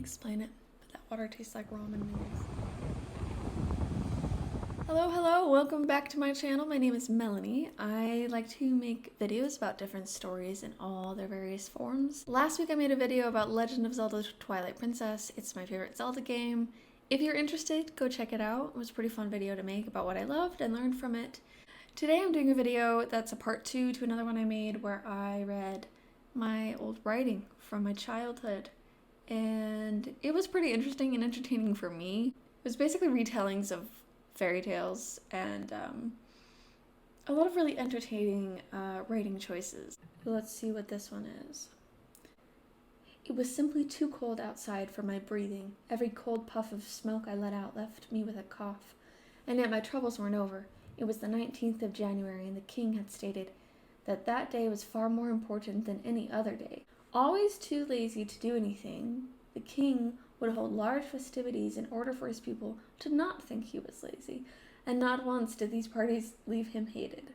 explain it, but that water tastes like ramen noodles. Hello, welcome back to my channel. My name is Melanie. I like to make videos about different stories in all their various forms. Last week I made a video about Legend of Zelda Twilight Princess. It's my favorite Zelda game. If you're interested, go check it out. It was a pretty fun video to make about what I loved and learned from it. Today I'm doing a video that's a part 2 to another one I made where I read my old writing from my childhood. And it was pretty interesting and entertaining for me. It was basically retellings of fairy tales and a lot of really entertaining writing choices. Let's see what this one is. It was simply too cold outside for my breathing. Every cold puff of smoke I let out left me with a cough. And yet my troubles weren't over. It was the 19th of January, and the king had stated that that day was far more important than any other day. Always too lazy to do anything, the king would hold large festivities in order for his people to not think he was lazy, and not once did these parties leave him hated.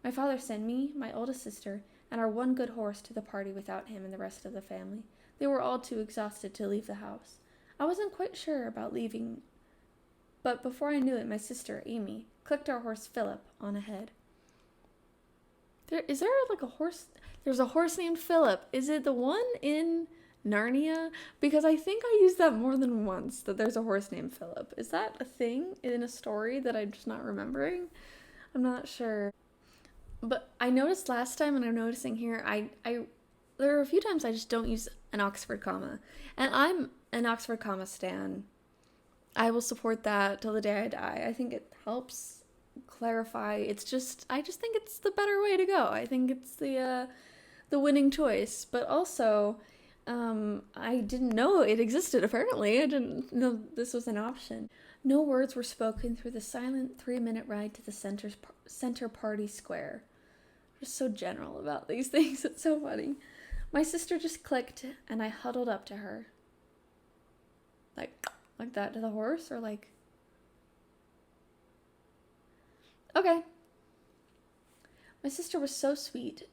My father sent me, my oldest sister, and our one good horse to the party without him and the rest of the family. They were all too exhausted to leave the house. I wasn't quite sure about leaving, but before I knew it, my sister, Amy, clicked our horse Philip on ahead. Is there like a horse? There's a horse named Philip. Is it the one in Narnia? Because I think I used that more than once, that there's a horse named Philip. Is that a thing in a story that I'm just not remembering? I'm not sure. But I noticed last time, and I'm noticing here, there are a few times I just don't use an Oxford comma. And I'm an Oxford comma stan. I will support that till the day I die. I think it helps clarify. I just think it's the better way to go. I think it's the winning choice. But also, I didn't know it existed, apparently. I didn't know this was an option. No words were spoken through the silent 3-minute ride to the center party square. I'm just so general about these things. It's so funny. My sister just clicked, and I huddled up to her. Like that to the horse, or like... Okay. My sister was so sweet.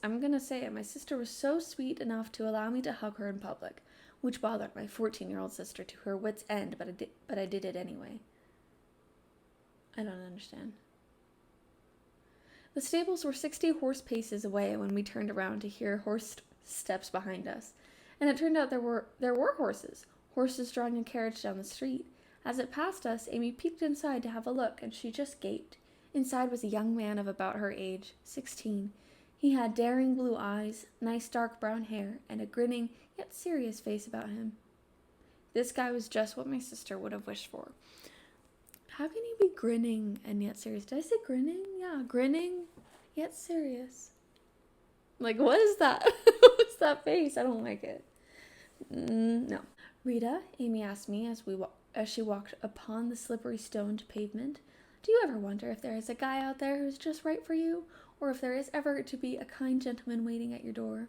I'm gonna say it. My sister was so sweet enough to allow me to hug her in public, which bothered my 14-year-old sister to her wit's end, but I did it anyway. I don't understand. The stables were 60 horse paces away when we turned around to hear horse steps behind us, and it turned out there were horses drawing a carriage down the street. As it passed us, Amy peeked inside to have a look, and she just gaped. Inside was a young man of about her age, 16. He had daring blue eyes, nice dark brown hair, and a grinning, yet serious face about him. This guy was just what my sister would have wished for. How can he be grinning and yet serious? Did I say grinning? Yeah, grinning, yet serious. Like, what is that? What's that face? I don't like it. No. Rita, Amy asked me as she walked upon the slippery stoned pavement, do you ever wonder if there is a guy out there who's just right for you, or if there is ever to be a kind gentleman waiting at your door?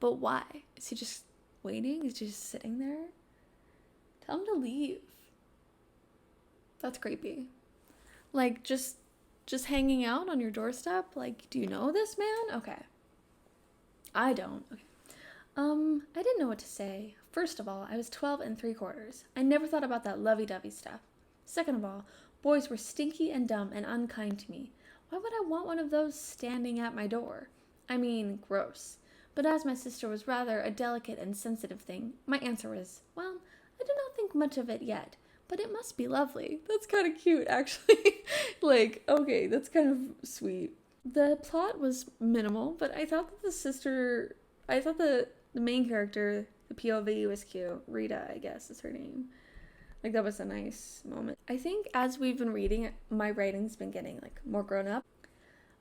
But why? Is he just waiting? Is he just sitting there? Tell him to leave. That's creepy. Like, just hanging out on your doorstep? Like, do you know this man? Okay. I don't. Okay. I didn't know what to say. First of all, I was 12 3/4. I never thought about that lovey-dovey stuff. Second of all, boys were stinky and dumb and unkind to me. Why would I want one of those standing at my door? I mean, gross. But as my sister was rather a delicate and sensitive thing, my answer was, well, I do not think much of it yet, but it must be lovely. That's kind of cute, actually. Like, okay, that's kind of sweet. The plot was minimal, but I thought that the main character, the POV, was cute. Rita, I guess, is her name. Like, that was a nice moment. I think as we've been reading, my writing's been getting, like, more grown up.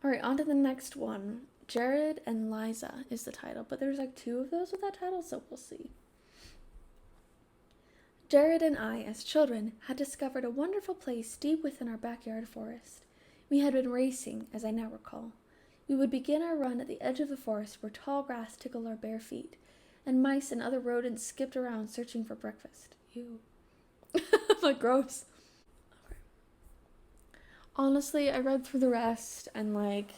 Alright, on to the next one. Jared and Liza is the title, but there's, like, 2 of those with that title, so we'll see. Jared and I, as children, had discovered a wonderful place deep within our backyard forest. We had been racing, as I now recall. We would begin our run at the edge of the forest where tall grass tickled our bare feet, and mice and other rodents skipped around searching for breakfast. Ew. Like, gross. Okay. Honestly, I read through the rest, and, like,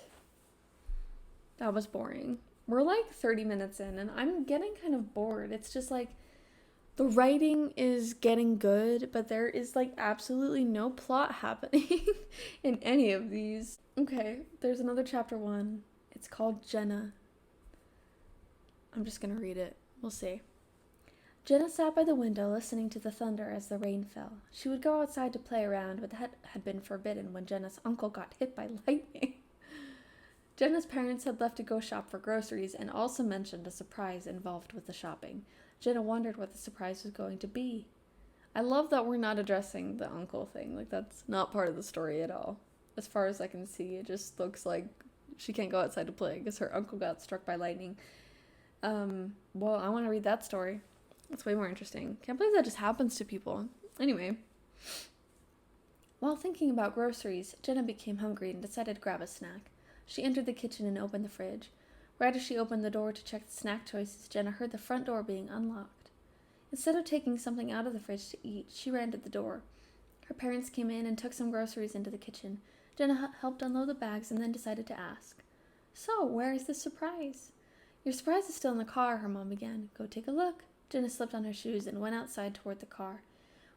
that was boring. We're like 30 minutes in and I'm getting kind of bored. It's just like the writing is getting good, but there is like absolutely no plot happening in any of these. Okay, there's another chapter 1. It's called Jenna. I'm just gonna read it. We'll see. Jenna sat by the window listening to the thunder as the rain fell. She would go outside to play around, but that had been forbidden when Jenna's uncle got hit by lightning. Jenna's parents had left to go shop for groceries and also mentioned a surprise involved with the shopping. Jenna wondered what the surprise was going to be. I love that we're not addressing the uncle thing. Like, that's not part of the story at all. As far as I can see, it just looks like she can't go outside to play because her uncle got struck by lightning. Well, I want to read that story. That's way more interesting. Can't believe that just happens to people. Anyway. While thinking about groceries, Jenna became hungry and decided to grab a snack. She entered the kitchen and opened the fridge. Right as she opened the door to check the snack choices, Jenna heard the front door being unlocked. Instead of taking something out of the fridge to eat, she ran to the door. Her parents came in and took some groceries into the kitchen. Jenna helped unload the bags and then decided to ask, "So, where is the surprise?" "Your surprise is still in the car," her mom began. "Go take a look." Jenna slipped on her shoes and went outside toward the car.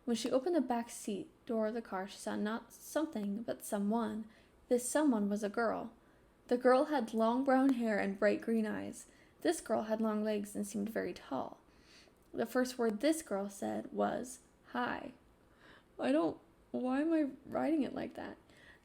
When she opened the back seat door of the car, she saw not something, but someone. This someone was a girl. The girl had long brown hair and bright green eyes. This girl had long legs and seemed very tall. The first word this girl said was, "Hi." Why am I writing it like that?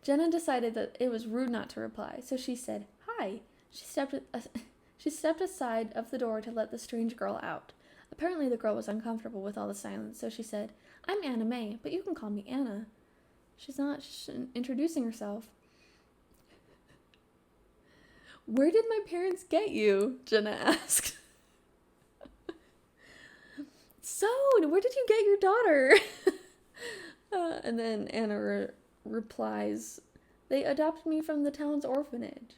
Jenna decided that it was rude not to reply, so she said, "Hi." She stepped aside of the door to let the strange girl out. Apparently the girl was uncomfortable with all the silence, so she said, "I'm Anna May, but you can call me Anna." She's introducing herself. "Where did my parents get you?" Jenna asked. "So, where did you get your daughter?" And then Anna replies, "They adopted me from the town's orphanage."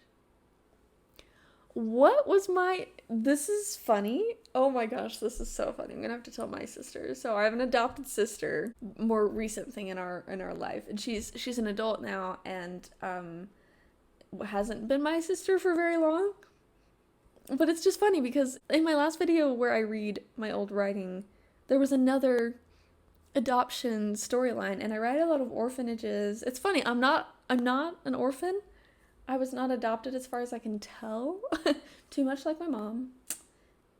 This is funny. Oh my gosh, this is so funny. I'm gonna have to tell my sister. So I have an adopted sister, more recent thing in our life, and she's an adult now, and hasn't been my sister for very long. But it's just funny because in my last video where I read my old writing, there was another adoption storyline, and I write a lot of orphanages. It's funny, I'm not an orphan. I was not adopted as far as I can tell. Too much like my mom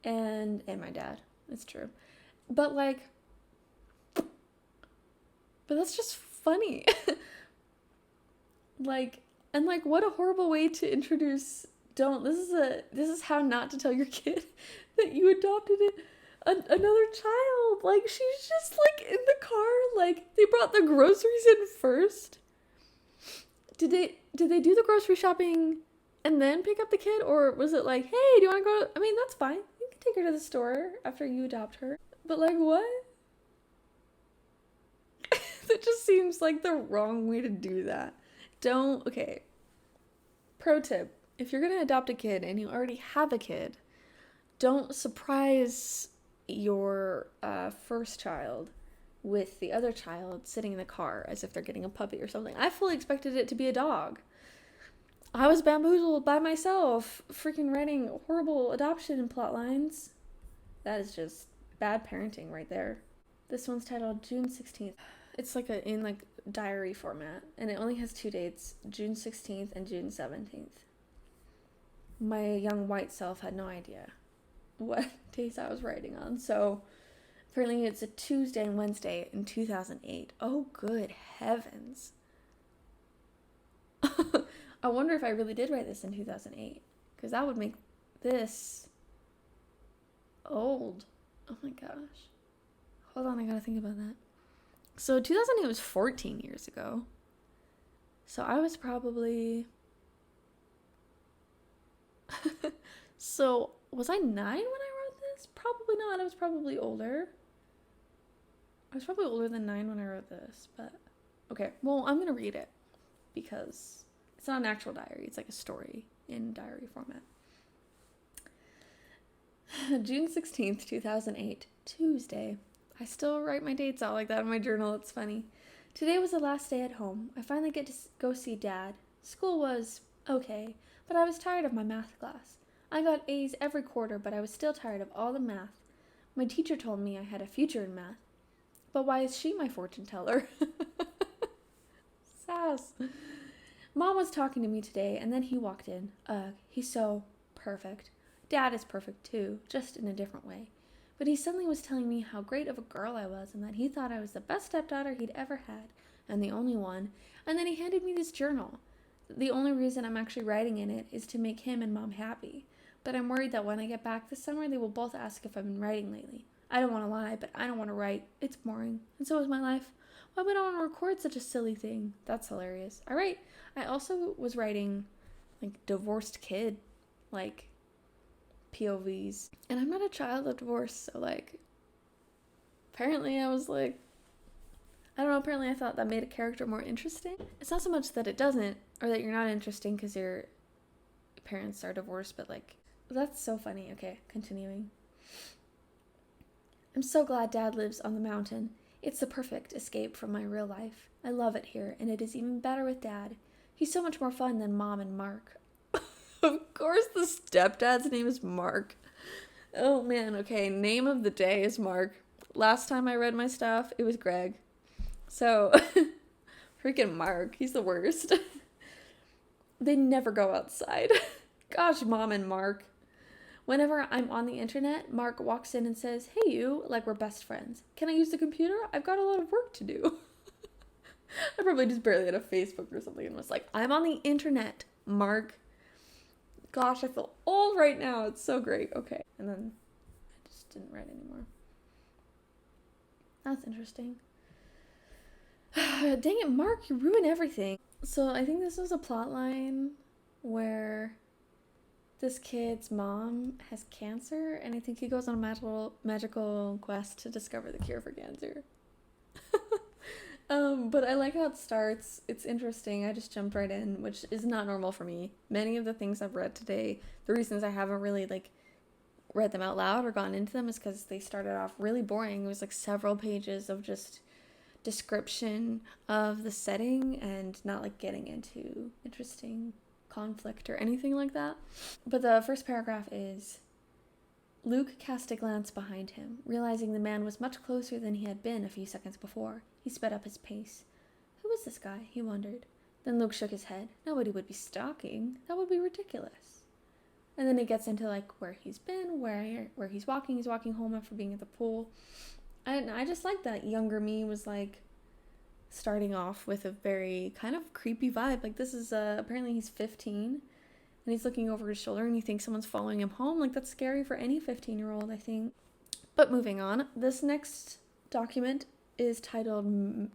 and my dad. It's true. But that's just funny. What a horrible way to introduce this is how not to tell your kid that you adopted another child. Like, she's just in the car, they brought the groceries in first. Did they do the grocery shopping and then pick up the kid? Or was it hey, do you want to go? I mean, that's fine. You can take her to the store after you adopt her. But what? That just seems like the wrong way to do that. Okay. Pro tip. If you're going to adopt a kid and you already have a kid, don't surprise your first child with the other child sitting in the car as if they're getting a puppy or something. I fully expected it to be a dog. I was bamboozled by myself, freaking writing horrible adoption plot lines. That is just bad parenting right there. This one's titled June 16th. It's in diary format, and it only has 2 dates, June 16th and June 17th. My young white self had no idea what days I was writing on, so apparently it's a Tuesday and Wednesday in 2008. Oh, good heavens. I wonder if I really did write this in 2008, because that would make this old. Oh my gosh. Hold on, I gotta think about that. So 2008 was 14 years ago. So I was probably... So, was I 9 when I wrote this? Probably not. I was probably older. I was probably older than 9 when I wrote this, but... Okay, well, I'm gonna read it, because it's not an actual diary. It's like a story in diary format. June 16th, 2008, Tuesday. I still write my dates out like that in my journal. It's funny. Today was the last day at home. I finally get to go see Dad. School was okay, but I was tired of my math class. I got A's every quarter, but I was still tired of all the math. My teacher told me I had a future in math. But why is she my fortune teller? Sass. Mom was talking to me today, and then he walked in. Ugh, he's so perfect. Dad is perfect too, just in a different way. But he suddenly was telling me how great of a girl I was, and that he thought I was the best stepdaughter he'd ever had, and the only one. And then he handed me this journal. The only reason I'm actually writing in it is to make him and Mom happy. But I'm worried that when I get back this summer, they will both ask if I've been writing lately. I don't want to lie, but I don't want to write. It's boring. And so is my life. Why would I want to record such a silly thing? That's hilarious. I also was writing, divorced kid, POVs. And I'm not a child of divorce, so, apparently I was I don't know, apparently I thought that made a character more interesting. It's not so much that it doesn't, or that you're not interesting because your parents are divorced, but, that's so funny. Okay, continuing. I'm so glad Dad lives on the mountain. It's the perfect escape from my real life. I love it here, and it is even better with Dad. He's so much more fun than Mom and Mark. Of course the stepdad's name is Mark. Oh man, okay, name of the day is Mark. Last time I read my stuff, it was Greg. So, freaking Mark, he's the worst. They never go outside. Gosh, Mom and Mark. Whenever I'm on the internet, Mark walks in and says, "Hey you," like we're best friends. "Can I use the computer? I've got a lot of work to do." I probably just barely had a Facebook or something and was like, "I'm on the internet, Mark." Gosh, I feel old right now. It's so great. Okay. And then I just didn't write anymore. That's interesting. Dang it, Mark, you ruin everything. So I think this is a plot line where this kid's mom has cancer, and I think he goes on a magical quest to discover the cure for cancer. But I like how it starts. It's interesting. I just jumped right in, which is not normal for me. Many of the things I've read today, the reasons I haven't really read them out loud or gone into them is because they started off really boring. It was several pages of just description of the setting and not getting into interesting conflict or anything like that. But the first paragraph is, Luke cast a glance behind him. Realizing the man was much closer than he had been a few seconds before, he sped up his pace. Who was this guy? He wondered. Then Luke shook his head. Nobody would be stalking. That would be ridiculous. And then he gets into where he's been, where he's walking. He's walking home after being at the pool. And I just like that younger me was starting off with a very kind of creepy vibe. This is apparently he's 15 and he's looking over his shoulder and he thinks someone's following him home. That's scary for any 15-year-old, I think. But moving on, this next document is titled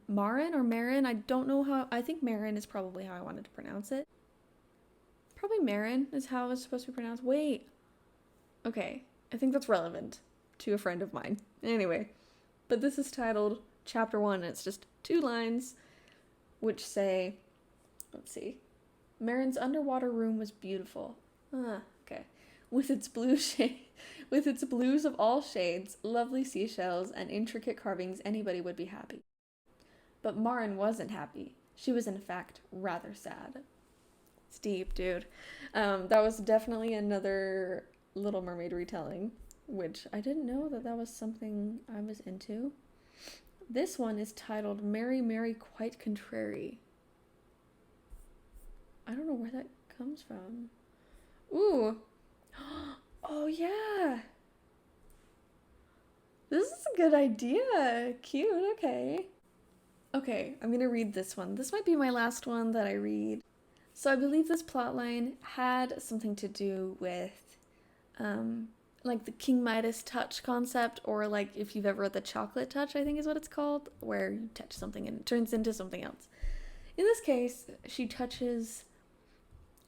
Marin or Marin. I don't know how. I think Marin is probably how I wanted to pronounce it. Probably Marin is how it's supposed to be pronounced. Wait. Okay, I think that's relevant to a friend of mine. Anyway, but this is titled Chapter 1, and it's just 2 lines which say, let's see, Marin's underwater room was beautiful. Okay. With its blues of all shades, lovely seashells, and intricate carvings, anybody would be happy. But Marin wasn't happy. She was, in fact, rather sad. It's deep, dude. That was definitely another Little Mermaid retelling, which I didn't know that was something I was into. This one is titled Mary, Mary, Quite Contrary. I don't know where that comes from. Ooh. Oh, yeah. This is a good idea. Cute. Okay. Okay, I'm going to read this one. This might be my last one that I read. So I believe this plotline had something to do with the King Midas touch concept, or if you've ever read the chocolate touch, I think is what it's called, where you touch something and it turns into something else. In this case, she touches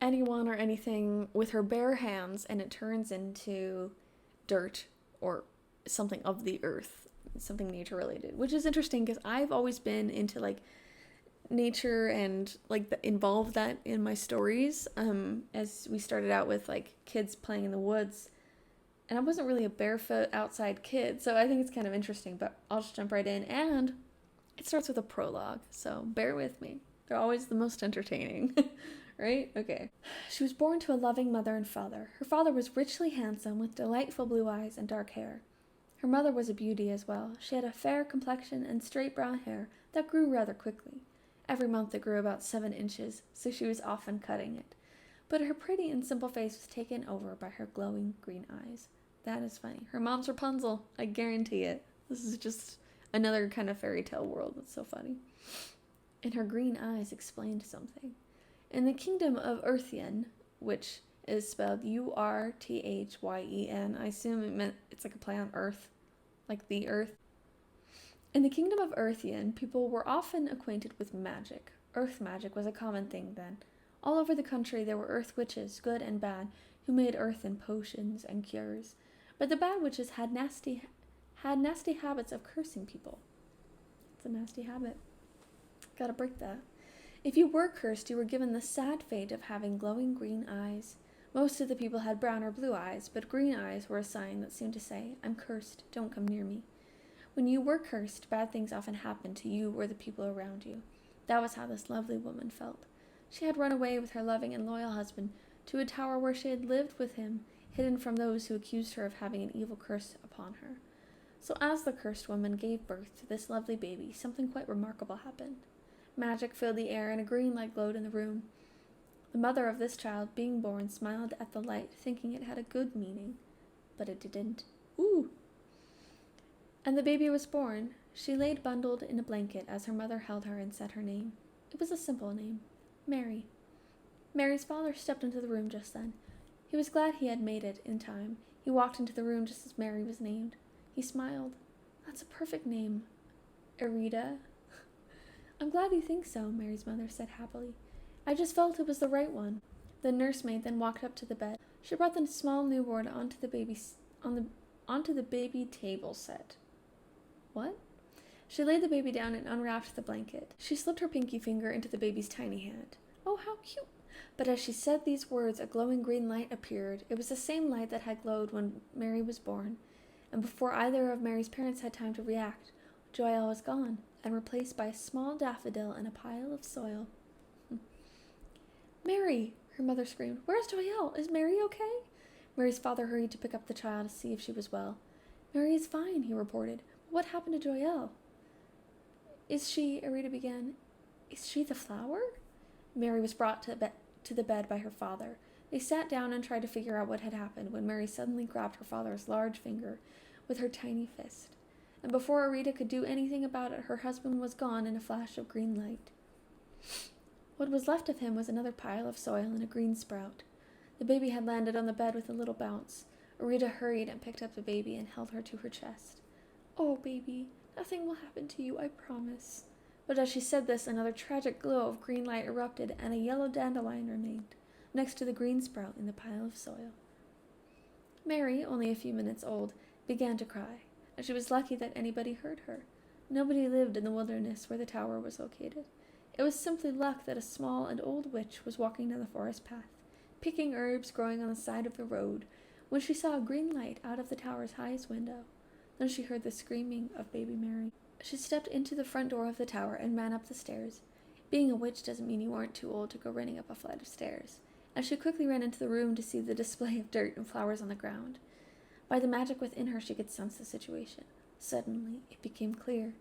anyone or anything with her bare hands and it turns into dirt or something of the earth, something nature related, which is interesting because I've always been into nature and involve that in my stories, as we started out with kids playing in the woods, and I wasn't really a barefoot outside kid, so I think it's kind of interesting. But I'll just jump right in, and it starts with a prologue, so bear with me. They're always the most entertaining. Right? Okay. She was born to a loving mother and father. Her father was richly handsome with delightful blue eyes and dark hair. Her mother was a beauty as well. She had a fair complexion and straight brown hair that grew rather quickly. Every month it grew about 7 inches, so she was often cutting it. But her pretty and simple face was taken over by her glowing green eyes. That is funny. Her mom's Rapunzel, I guarantee it. This is just another kind of fairy tale world that's so funny. And her green eyes explained something. In the kingdom of Earthyen, which is spelled Urthyen, I assume it's like a play on Earth, like the Earth. In the kingdom of Earthyen, people were often acquainted with magic. Earth magic was a common thing then. All over the country there were earth witches, good and bad, who made earthen potions and cures. But the bad witches had nasty habits of cursing people. It's a nasty habit. Gotta break that. If you were cursed, you were given the sad fate of having glowing green eyes. Most of the people had brown or blue eyes, but green eyes were a sign that seemed to say, I'm cursed, don't come near me. When you were cursed, bad things often happened to you or the people around you. That was how this lovely woman felt. She had run away with her loving and loyal husband to a tower where she had lived with him, hidden from those who accused her of having an evil curse upon her. So as the cursed woman gave birth to this lovely baby, something quite remarkable happened. Magic filled the air and a green light glowed in the room. The mother of this child, being born, smiled at the light, thinking it had a good meaning. But it didn't. Ooh! And the baby was born. She laid bundled in a blanket as her mother held her and said her name. It was a simple name. Mary. Mary's father stepped into the room just then. He was glad he had made it in time. He walked into the room just as Mary was named. He smiled. That's a perfect name. Erida. I'm glad you think so, Mary's mother said happily. I just felt it was the right one. The nursemaid then walked up to the bed. She brought the small newborn onto the baby table set. What? She laid the baby down and unwrapped the blanket. She slipped her pinky finger into the baby's tiny hand. Oh, how cute! But as she said these words, a glowing green light appeared. It was the same light that had glowed when Mary was born. And before either of Mary's parents had time to react, Joelle was gone and replaced by a small daffodil in a pile of soil. Mary! Her mother screamed. Where's Joelle? Is Mary okay? Mary's father hurried to pick up the child to see if she was well. Mary is fine, he reported. What happened to Joelle? Is she, Arita began. Is she the flower? Mary was brought to the bed by her father. They sat down and tried to figure out what had happened when Mary suddenly grabbed her father's large finger with her tiny fist. And before Arita could do anything about it, her husband was gone in a flash of green light. What was left of him was another pile of soil and a green sprout. The baby had landed on the bed with a little bounce. Arita hurried and picked up the baby and held her to her chest. Oh, baby, nothing will happen to you, I promise. But as she said this, another tragic glow of green light erupted and a yellow dandelion remained, next to the green sprout in the pile of soil. Mary, only a few minutes old, began to cry, and she was lucky that anybody heard her. Nobody lived in the wilderness where the tower was located. It was simply luck that a small and old witch was walking down the forest path, picking herbs growing on the side of the road, when she saw a green light out of the tower's highest window. Then she heard the screaming of baby Mary. She stepped into the front door of the tower and ran up the stairs. Being a witch doesn't mean you aren't too old to go running up a flight of stairs. And she quickly ran into the room to see the display of dirt and flowers on the ground. By the magic within her, she could sense the situation. Suddenly, it became clear.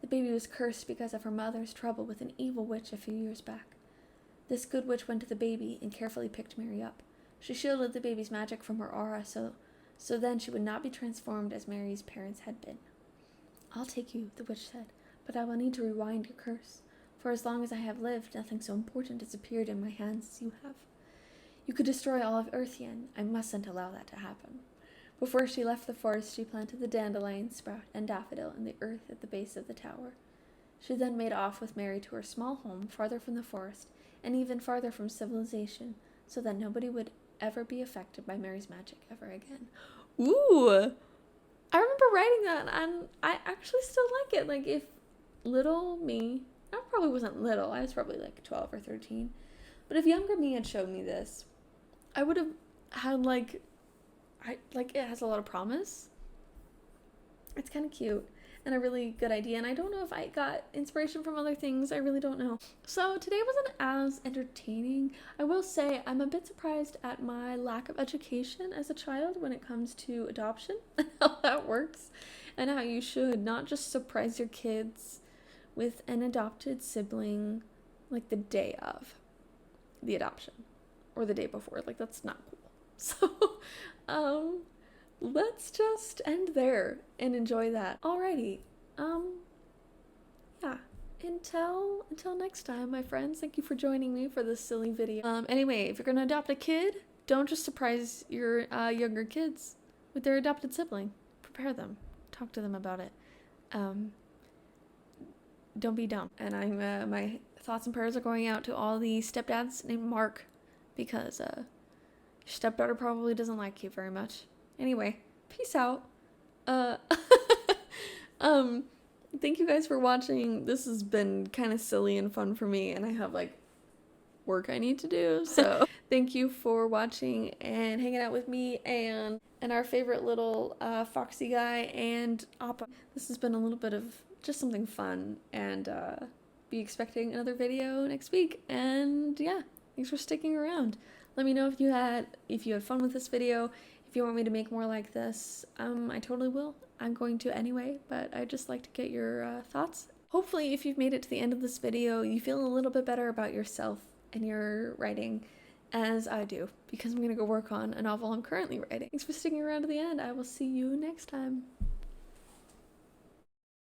The baby was cursed because of her mother's trouble with an evil witch a few years back. This good witch went to the baby and carefully picked Mary up. She shielded the baby's magic from her aura so then she would not be transformed as Mary's parents had been. I'll take you, the witch said, but I will need to rewind your curse. For as long as I have lived, nothing so important has appeared in my hands as you have. You could destroy all of Earthyen. I mustn't allow that to happen. Before she left the forest, she planted the dandelion, sprout, and daffodil in the earth at the base of the tower. She then made off with Mary to her small home, farther from the forest, and even farther from civilization, so that nobody would ever be affected by Mary's magic ever again. Ooh! I remember writing that, and I actually still like it. Like, if little me, I probably wasn't little, I was probably like 12 or 13, but if younger me had showed me this, I would have had, it has a lot of promise. It's kind of cute. and a really good idea, and I don't know if I got inspiration from other things. I really don't know. So today wasn't as entertaining. I will say I'm a bit surprised at my lack of education as a child when it comes to adoption and how that works, and how you should not just surprise your kids with an adopted sibling like the day of the adoption or the day before. Like, that's not cool. So let's just end there and enjoy that. Alrighty. Yeah. Until next time, my friends. Thank you for joining me for this silly video. Anyway, if you're gonna adopt a kid, don't just surprise your younger kids with their adopted sibling. Prepare them. Talk to them about it. Don't be dumb. And my thoughts and prayers are going out to all the stepdads named Mark, because your stepdaughter probably doesn't like you very much. Anyway, peace out. Thank you guys for watching. This has been kind of silly and fun for me, and I have like work I need to do, so thank you for watching and hanging out with me and our favorite little foxy guy and Appa. This has been a little bit of just something fun, and be expecting another video next week. And yeah, thanks for sticking around. Let me know if you had fun with this video. If you want me to make more like this, I totally will. I'm going to anyway, but I'd just like to get your thoughts. Hopefully, if you've made it to the end of this video, you feel a little bit better about yourself and your writing, as I do, because I'm going to go work on a novel I'm currently writing. Thanks for sticking around to the end. I will see you next time.